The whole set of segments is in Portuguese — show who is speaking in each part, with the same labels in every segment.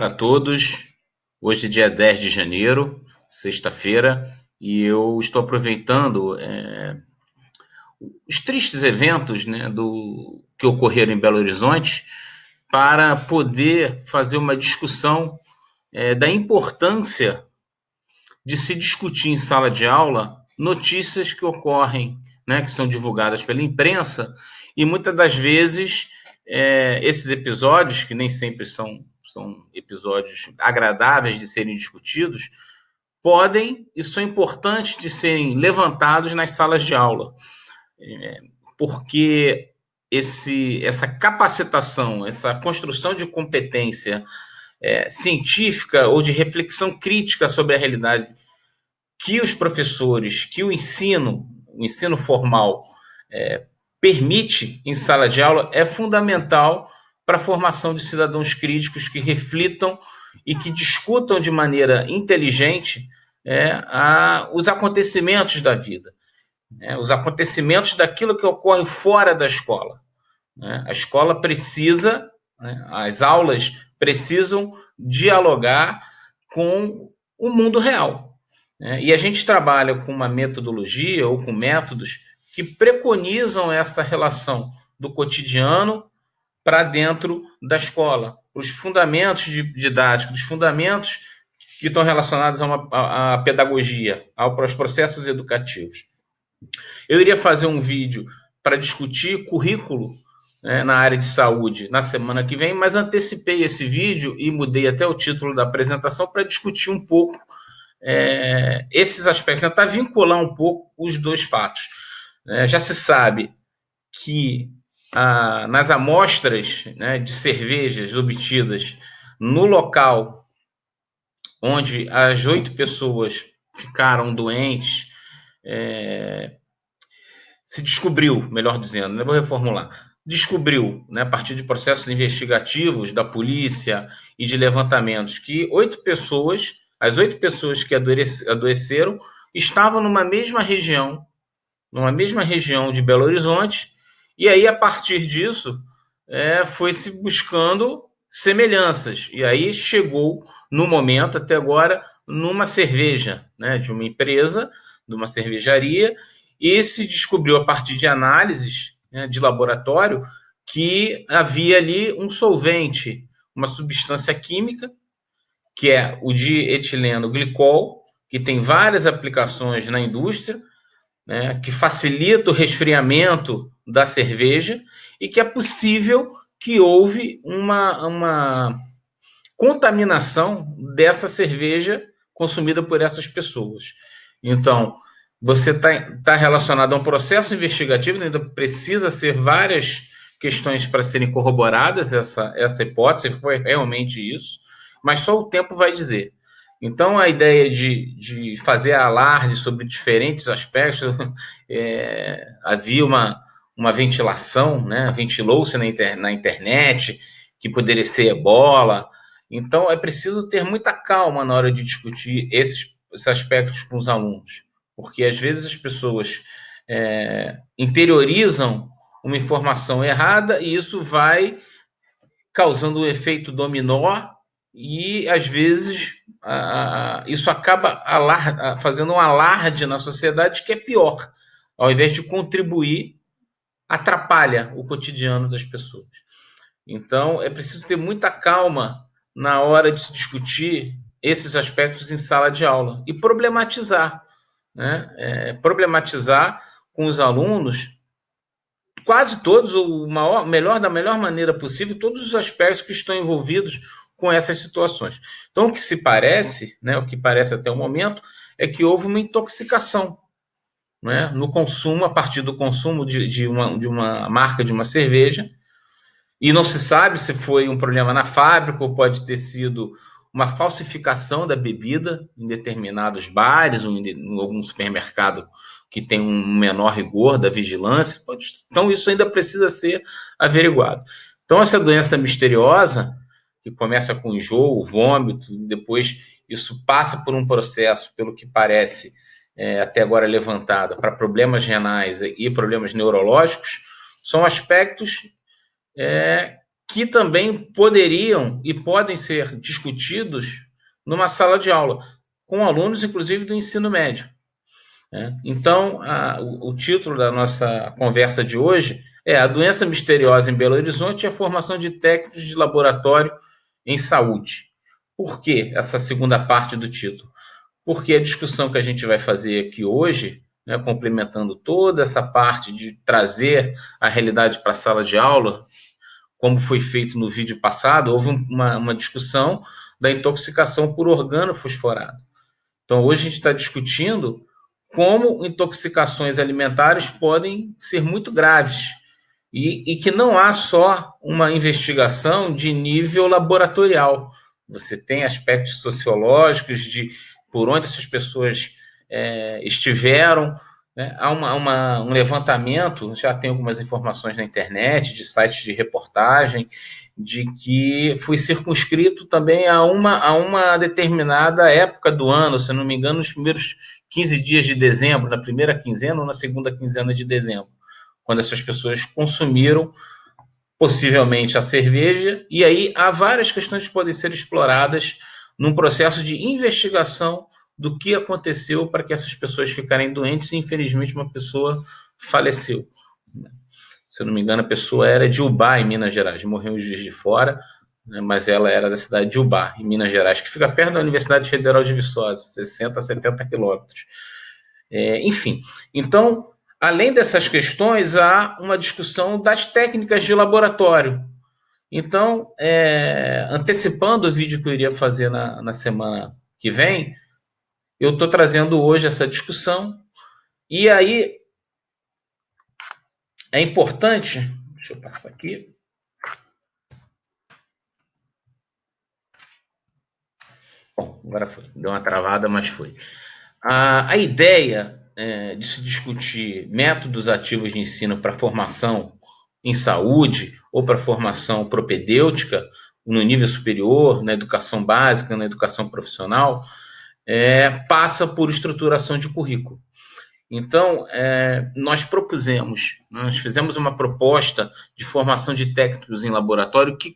Speaker 1: A todos. Hoje é dia 10 de janeiro, sexta-feira, e eu estou aproveitando os tristes eventos, né, que ocorreram em Belo Horizonte para poder fazer uma discussão da importância de se discutir em sala de aula notícias que ocorrem, né, que são divulgadas pela imprensa, e muitas das vezes esses episódios, que nem sempre são episódios agradáveis de serem discutidos, podem e são importantes de serem levantados nas salas de aula, porque essa capacitação, essa construção de competência científica ou de reflexão crítica sobre a realidade que os professores, que o ensino formal permite em sala de aula é fundamental para a formação de cidadãos críticos que reflitam e que discutam de maneira inteligente os acontecimentos da vida, os acontecimentos daquilo que ocorre fora da escola. A escola precisa, as aulas precisam dialogar com o mundo real. E a gente trabalha com uma metodologia ou com métodos que preconizam essa relação do cotidiano para dentro da escola, os fundamentos didáticos, os fundamentos que estão relacionados à pedagogia, aos processos educativos. Eu iria fazer um vídeo para discutir currículo na área de saúde na semana que vem, mas antecipei esse vídeo e mudei até o título da apresentação para discutir um pouco esses aspectos, tentar vincular um pouco os dois fatos. Já se sabe que nas amostras de cervejas obtidas no local onde as 8 pessoas ficaram doentes, se descobriu, melhor dizendo, eu vou reformular, descobriu, a partir de processos investigativos da polícia e de levantamentos, que as 8 pessoas que adoeceram estavam numa mesma região de Belo Horizonte, e aí, a partir disso, foi se buscando semelhanças, e aí chegou, no momento, até agora, numa cerveja, de uma empresa, de uma cervejaria, e se descobriu, a partir de análises de laboratório, que havia ali um solvente, uma substância química, que é o dietileno glicol, que tem várias aplicações na indústria, que facilita o resfriamento da cerveja e que é possível que houve uma contaminação dessa cerveja consumida por essas pessoas. Então, você está relacionado a um processo investigativo, ainda precisa ser várias questões para serem corroboradas essa hipótese, foi realmente isso, mas só o tempo vai dizer. Então, a ideia de fazer alarde sobre diferentes aspectos, havia uma ventilação, ventilou-se na internet, que poderia ser ebola. Então, é preciso ter muita calma na hora de discutir esses aspectos com os alunos, porque às vezes as pessoas interiorizam uma informação errada e isso vai causando um efeito dominó e, às vezes, isso acaba fazendo um alarde na sociedade que é pior. Ao invés de contribuir, atrapalha o cotidiano das pessoas. Então, é preciso ter muita calma na hora de se discutir esses aspectos em sala de aula e problematizar, problematizar com os alunos quase todos, da melhor maneira possível, todos os aspectos que estão envolvidos com essas situações. Então, o que o que parece até o momento, é que houve uma intoxicação no consumo, a partir do consumo de uma marca de uma cerveja, e não se sabe se foi um problema na fábrica ou pode ter sido uma falsificação da bebida em determinados bares ou em algum supermercado que tem um menor rigor da vigilância. Então, isso ainda precisa ser averiguado. Então, essa doença misteriosa, que começa com enjoo, vômito, e depois isso passa por um processo, pelo que parece, até agora levantado, para problemas renais e problemas neurológicos, são aspectos que também poderiam e podem ser discutidos numa sala de aula, com alunos, inclusive, do ensino médio. Então, o título da nossa conversa de hoje é A Doença Misteriosa em Belo Horizonte e a Formação de Técnicos de Laboratório em Saúde. Por que essa segunda parte do título? Porque a discussão que a gente vai fazer aqui hoje, né, complementando toda essa parte de trazer a realidade para a sala de aula, como foi feito no vídeo passado, houve uma discussão da intoxicação por organofosforado. Então, hoje a gente está discutindo como intoxicações alimentares podem ser muito graves e que não há só uma investigação de nível laboratorial. Você tem aspectos sociológicos de por onde essas pessoas estiveram. Né? Há um levantamento, já tem algumas informações na internet, de sites de reportagem, de que foi circunscrito também a uma determinada época do ano, se não me engano, nos primeiros 15 dias de dezembro, na primeira quinzena ou na segunda quinzena de dezembro, quando essas pessoas consumiram possivelmente a cerveja, e aí há várias questões que podem ser exploradas num processo de investigação do que aconteceu para que essas pessoas ficarem doentes e, infelizmente, uma pessoa faleceu. Se eu não me engano, a pessoa era de Ubá, em Minas Gerais, morreu em Juiz de Fora, né, mas ela era da cidade de Ubá, em Minas Gerais, que fica perto da Universidade Federal de Viçosa, 60 a 70 quilômetros. Enfim, então, além dessas questões, há uma discussão das técnicas de laboratório. Então, antecipando o vídeo que eu iria fazer na semana que vem, eu estou trazendo hoje essa discussão, e aí é importante, deixa eu passar aqui. Bom, agora foi, deu uma travada, mas foi. A ideia de se discutir métodos ativos de ensino para formação em saúde ou para formação propedêutica no nível superior, na educação básica, na educação profissional, passa por estruturação de currículo. Então, nós fizemos uma proposta de formação de técnicos em laboratório que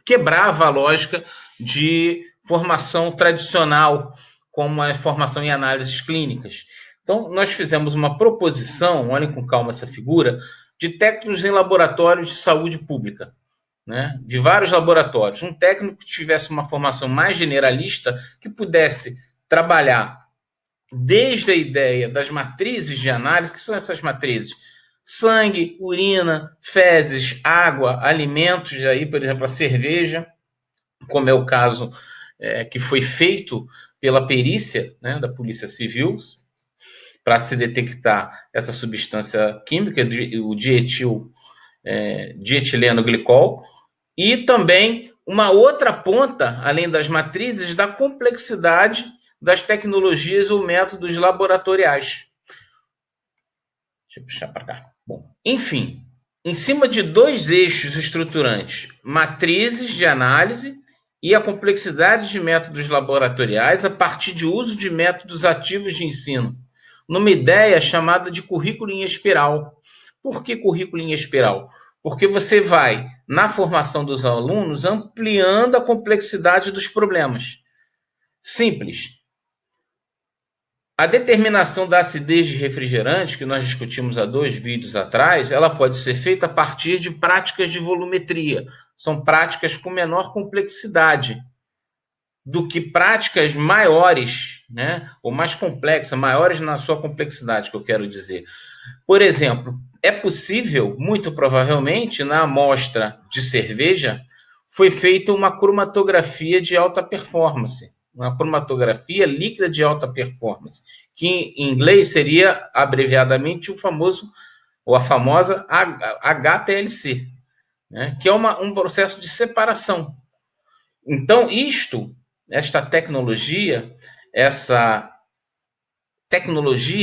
Speaker 1: quebrava a lógica de formação tradicional, como a formação em análises clínicas. Então, nós fizemos uma proposição, olhem com calma essa figura, de técnicos em laboratórios de saúde pública, né? De vários laboratórios. Um técnico que tivesse uma formação mais generalista, que pudesse trabalhar desde a ideia das matrizes de análise. Que são essas matrizes? Sangue, urina, fezes, água, alimentos, aí, por exemplo, a cerveja, como é o caso que foi feito pela perícia, né, da Polícia Civil, para se detectar essa substância química, o dietileno glicol, e também uma outra ponta, além das matrizes, da complexidade das tecnologias ou métodos laboratoriais. Deixa eu puxar para cá. Bom, enfim, em cima de dois eixos estruturantes, matrizes de análise e a complexidade de métodos laboratoriais a partir de uso de métodos ativos de ensino, numa ideia chamada de currículo em espiral. Por que currículo em espiral? Porque você vai, na formação dos alunos, ampliando a complexidade dos problemas. Simples. A determinação da acidez de refrigerante, que nós discutimos há 2 vídeos atrás, ela pode ser feita a partir de práticas de volumetria. São práticas com menor complexidade do que práticas maiores, né? Ou mais complexas, maiores na sua complexidade, que eu quero dizer. Por exemplo, é possível, muito provavelmente, na amostra de cerveja, foi feita uma cromatografia de alta performance, uma cromatografia líquida de alta performance, que em inglês seria abreviadamente o famoso, ou a famosa HPLC, né? Que é um processo de separação. Então, esta tecnologia,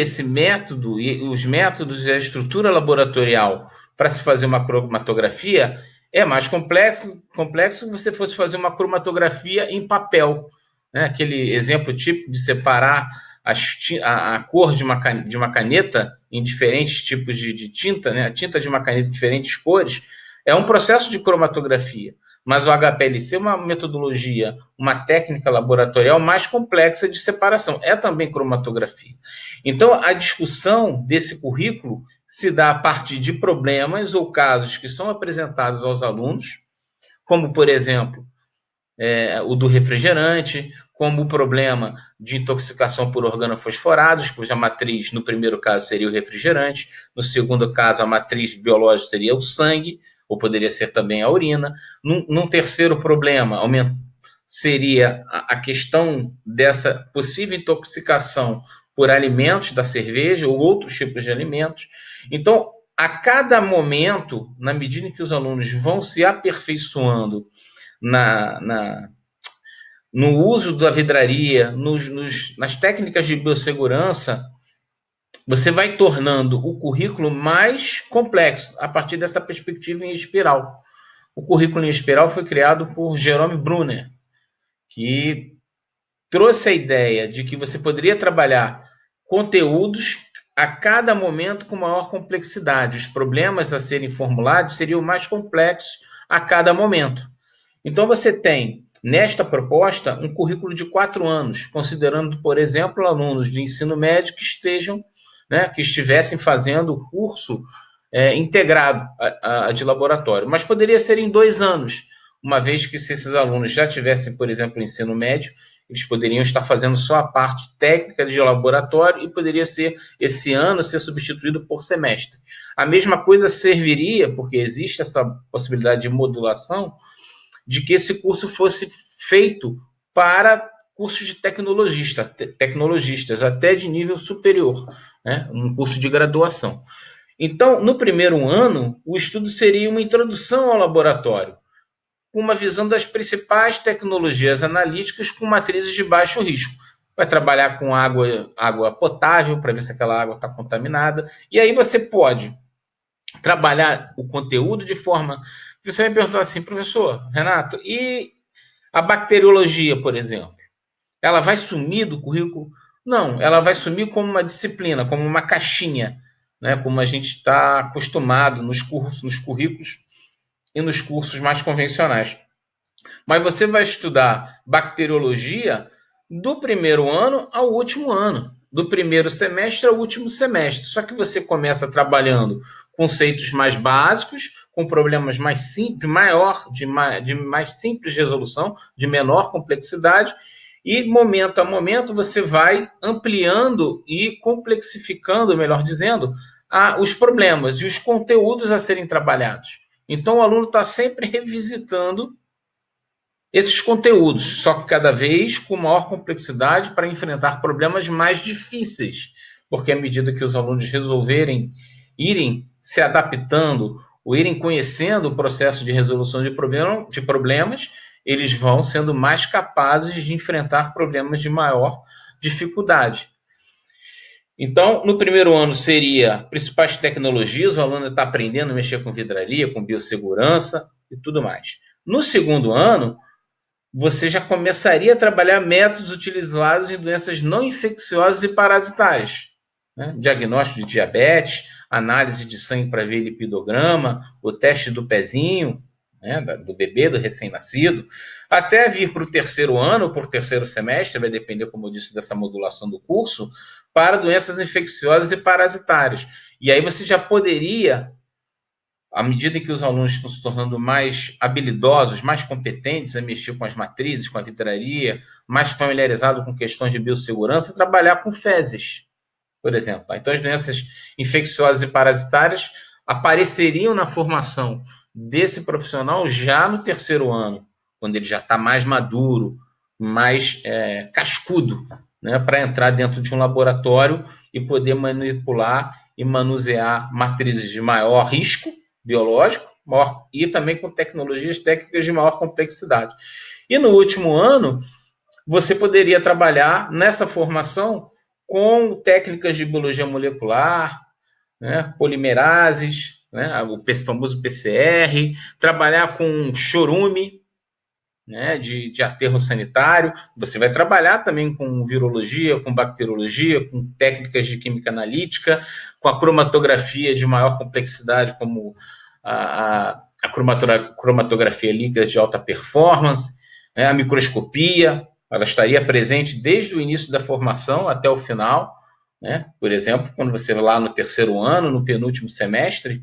Speaker 1: esse método e os métodos e a estrutura laboratorial para se fazer uma cromatografia é mais complexo se você fosse fazer uma cromatografia em papel, né? Aquele exemplo típico de separar a cor de uma caneta em diferentes tipos de tinta, né? A tinta de uma caneta em diferentes cores, É um processo de cromatografia, mas o HPLC é uma metodologia, uma técnica laboratorial mais complexa de separação. É também cromatografia. Então, a discussão desse currículo se dá a partir de problemas ou casos que são apresentados aos alunos, como, por exemplo, o do refrigerante, como o problema de intoxicação por organofosforados, cuja matriz, no primeiro caso, seria o refrigerante, no segundo caso, a matriz biológica seria o sangue, ou poderia ser também a urina. Num terceiro problema, seria a questão dessa possível intoxicação por alimentos da cerveja ou outros tipos de alimentos. Então, a cada momento, na medida em que os alunos vão se aperfeiçoando no uso da vidraria, nas técnicas de biossegurança, você vai tornando o currículo mais complexo a partir dessa perspectiva em espiral. O currículo em espiral foi criado por Jerome Brunner, que trouxe a ideia de que você poderia trabalhar conteúdos a cada momento com maior complexidade. Os problemas a serem formulados seriam mais complexos a cada momento. Então, você tem, nesta proposta, um currículo de 4 anos, considerando, por exemplo, alunos de ensino médio que estivessem fazendo o curso integrado de laboratório. Mas poderia ser em 2 anos, uma vez que se esses alunos já tivessem, por exemplo, ensino médio, eles poderiam estar fazendo só a parte técnica de laboratório e poderia ser, esse ano, ser substituído por semestre. A mesma coisa serviria, porque existe essa possibilidade de modulação, de que esse curso fosse feito para cursos de tecnologistas, até de nível superior, né? Um curso de graduação. Então, no primeiro ano, o estudo seria uma introdução ao laboratório, com uma visão das principais tecnologias analíticas com matrizes de baixo risco. Vai trabalhar com água potável, para ver se aquela água está contaminada, e aí você pode trabalhar o conteúdo de forma... Você vai perguntar assim, professor Renato, e a bacteriologia, por exemplo? Ela vai sumir do currículo? Não, ela vai sumir como uma disciplina, como uma caixinha, né? Como a gente está acostumado nos currículos e nos cursos mais convencionais. Mas você vai estudar bacteriologia do primeiro ano ao último ano, do primeiro semestre ao último semestre. Só que você começa trabalhando conceitos mais básicos, com problemas mais simples, de mais simples resolução, de menor complexidade, e momento a momento você vai ampliando e complexificando, melhor dizendo, os problemas e os conteúdos a serem trabalhados. Então o aluno está sempre revisitando esses conteúdos, só que cada vez com maior complexidade para enfrentar problemas mais difíceis, porque à medida que os alunos irem se adaptando ou irem conhecendo o processo de resolução de problemas, eles vão sendo mais capazes de enfrentar problemas de maior dificuldade. Então, no primeiro ano seria principais tecnologias, o aluno está aprendendo a mexer com vidraria, com biossegurança e tudo mais. No segundo ano, você já começaria a trabalhar métodos utilizados em doenças não infecciosas e parasitárias, né? Diagnóstico de diabetes, análise de sangue para ver lipidograma, o teste do pezinho, né, do bebê, do recém-nascido, até vir para o terceiro ano, para o terceiro semestre, vai depender, como eu disse, dessa modulação do curso, para doenças infecciosas e parasitárias. E aí você já poderia, à medida que os alunos estão se tornando mais habilidosos, mais competentes a mexer com as matrizes, com a vidraria, mais familiarizados com questões de biossegurança, trabalhar com fezes, por exemplo. Então, as doenças infecciosas e parasitárias apareceriam na formação desse profissional já no terceiro ano, quando ele já está mais maduro, mais cascudo, né, para entrar dentro de um laboratório e poder manipular e manusear matrizes de maior risco biológico e também com tecnologias técnicas de maior complexidade. E no último ano, você poderia trabalhar nessa formação com técnicas de biologia molecular, né, polimerases, né, o famoso PCR, trabalhar com chorume, né, de aterro sanitário. Você vai trabalhar também com virologia, com bacteriologia, com técnicas de química analítica, com a cromatografia de maior complexidade, como a a cromatografia líquida de alta performance, a microscopia, ela estaria presente desde o início da formação até o final, né? Por exemplo, quando você vai lá no terceiro ano, no penúltimo semestre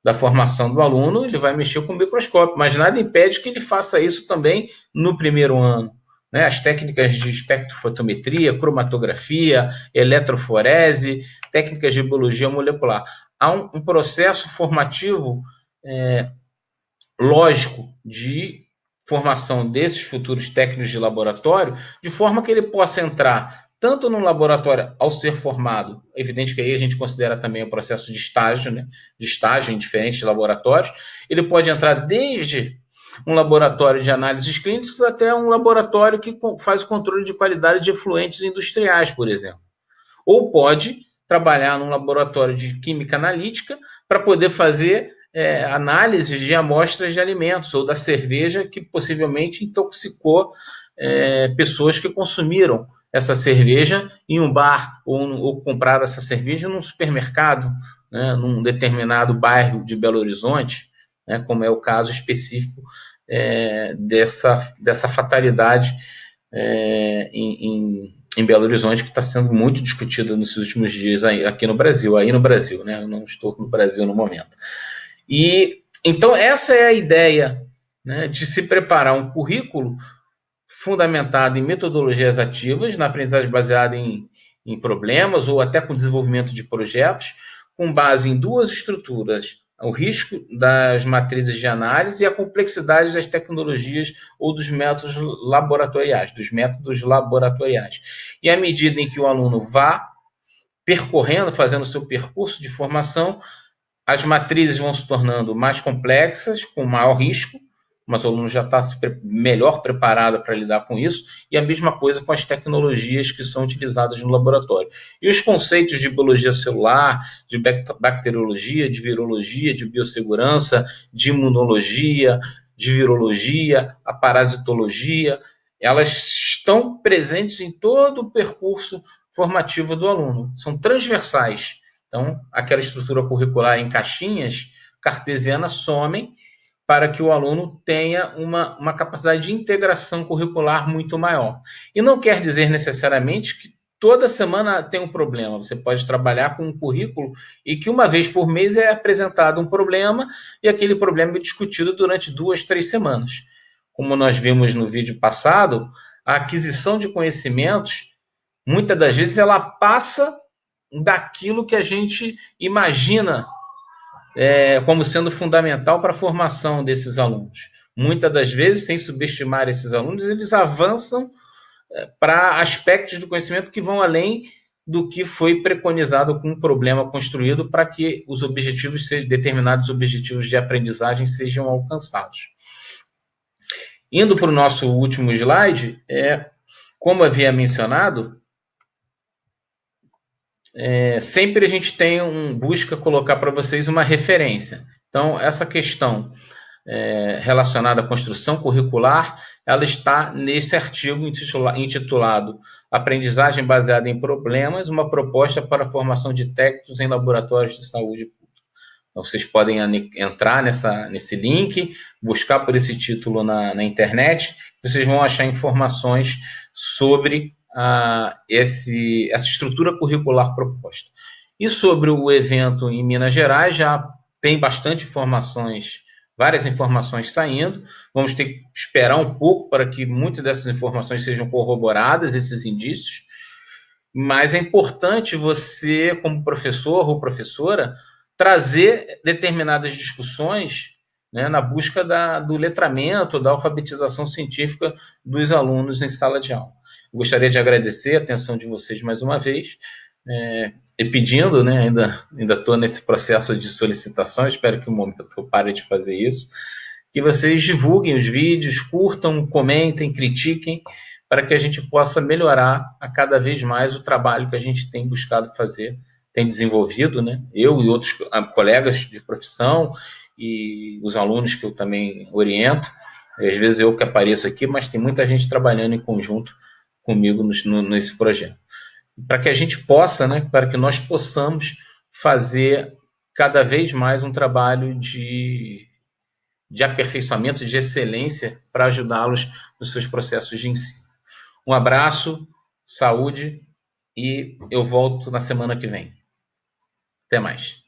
Speaker 1: da formação do aluno, ele vai mexer com o microscópio, mas nada impede que ele faça isso também no primeiro ano. Né? As técnicas de espectrofotometria, cromatografia, eletroforese, técnicas de biologia molecular. Há um processo formativo lógico de formação desses futuros técnicos de laboratório, de forma que ele possa entrar tanto no laboratório ao ser formado, evidente que aí a gente considera também o processo de estágio, né, de estágio em diferentes laboratórios, ele pode entrar desde um laboratório de análises clínicas até um laboratório que faz o controle de qualidade de efluentes industriais, por exemplo. Ou pode trabalhar num laboratório de química analítica para poder fazer análises de amostras de alimentos ou da cerveja que possivelmente intoxicou pessoas que consumiram essa cerveja em um bar ou compraram essa cerveja num supermercado, né, num determinado bairro de Belo Horizonte, né, como é o caso específico dessa fatalidade em Belo Horizonte, que está sendo muito discutida nesses últimos dias aqui no Brasil, né? Eu não estou no Brasil no momento. E então essa é a ideia, né, de se preparar um currículo fundamentado em metodologias ativas, na aprendizagem baseada em problemas ou até com desenvolvimento de projetos, com base em duas estruturas: o risco das matrizes de análise e a complexidade das tecnologias ou dos métodos laboratoriais, E à medida em que o aluno vá percorrendo, fazendo o seu percurso de formação, as matrizes vão se tornando mais complexas, com maior risco, mas o aluno já está melhor preparado para lidar com isso, e a mesma coisa com as tecnologias que são utilizadas no laboratório. E os conceitos de biologia celular, de bacteriologia, de virologia, de biossegurança, de imunologia, de virologia, a parasitologia, elas estão presentes em todo o percurso formativo do aluno, são transversais. Então, aquela estrutura curricular em caixinhas cartesianas somem para que o aluno tenha uma capacidade de integração curricular muito maior. E não quer dizer necessariamente que toda semana tem um problema. Você pode trabalhar com um currículo e que uma vez por mês é apresentado um problema e aquele problema é discutido durante 2, 3 semanas. Como nós vimos no vídeo passado, a aquisição de conhecimentos, muitas das vezes, ela passa daquilo que a gente imagina como sendo fundamental para a formação desses alunos. Muitas das vezes, sem subestimar esses alunos, eles avançam para aspectos do conhecimento que vão além do que foi preconizado com um problema construído para que os objetivos, determinados objetivos de aprendizagem sejam alcançados. Indo para o nosso último slide, como havia mencionado, sempre a gente busca colocar para vocês uma referência. Então, essa questão relacionada à construção curricular, ela está nesse artigo intitulado Aprendizagem Baseada em Problemas, uma proposta para a formação de técnicos em laboratórios de saúde pública. Então, vocês podem entrar nesse link, buscar por esse título na internet, vocês vão achar informações sobre essa estrutura curricular proposta. E sobre o evento em Minas Gerais, já tem bastante informações, várias informações saindo. Vamos ter que esperar um pouco para que muitas dessas informações sejam corroboradas, esses indícios. Mas é importante você, como professor ou professora, trazer determinadas discussões, né, na busca do letramento, da alfabetização científica dos alunos em sala de aula. Eu gostaria de agradecer a atenção de vocês mais uma vez, e pedindo, né, ainda estou nesse processo de solicitação, espero que um momento eu pare de fazer isso, que vocês divulguem os vídeos, curtam, comentem, critiquem, para que a gente possa melhorar a cada vez mais o trabalho que a gente tem buscado fazer, tem desenvolvido, né? Eu e outros colegas de profissão e os alunos que eu também oriento. Às vezes eu que apareço aqui, mas tem muita gente trabalhando em conjunto comigo nesse projeto. Para que a gente possa, né, para que nós possamos fazer cada vez mais um trabalho de de aperfeiçoamento, de excelência para ajudá-los nos seus processos de ensino. Um abraço, saúde e eu volto na semana que vem. Até mais.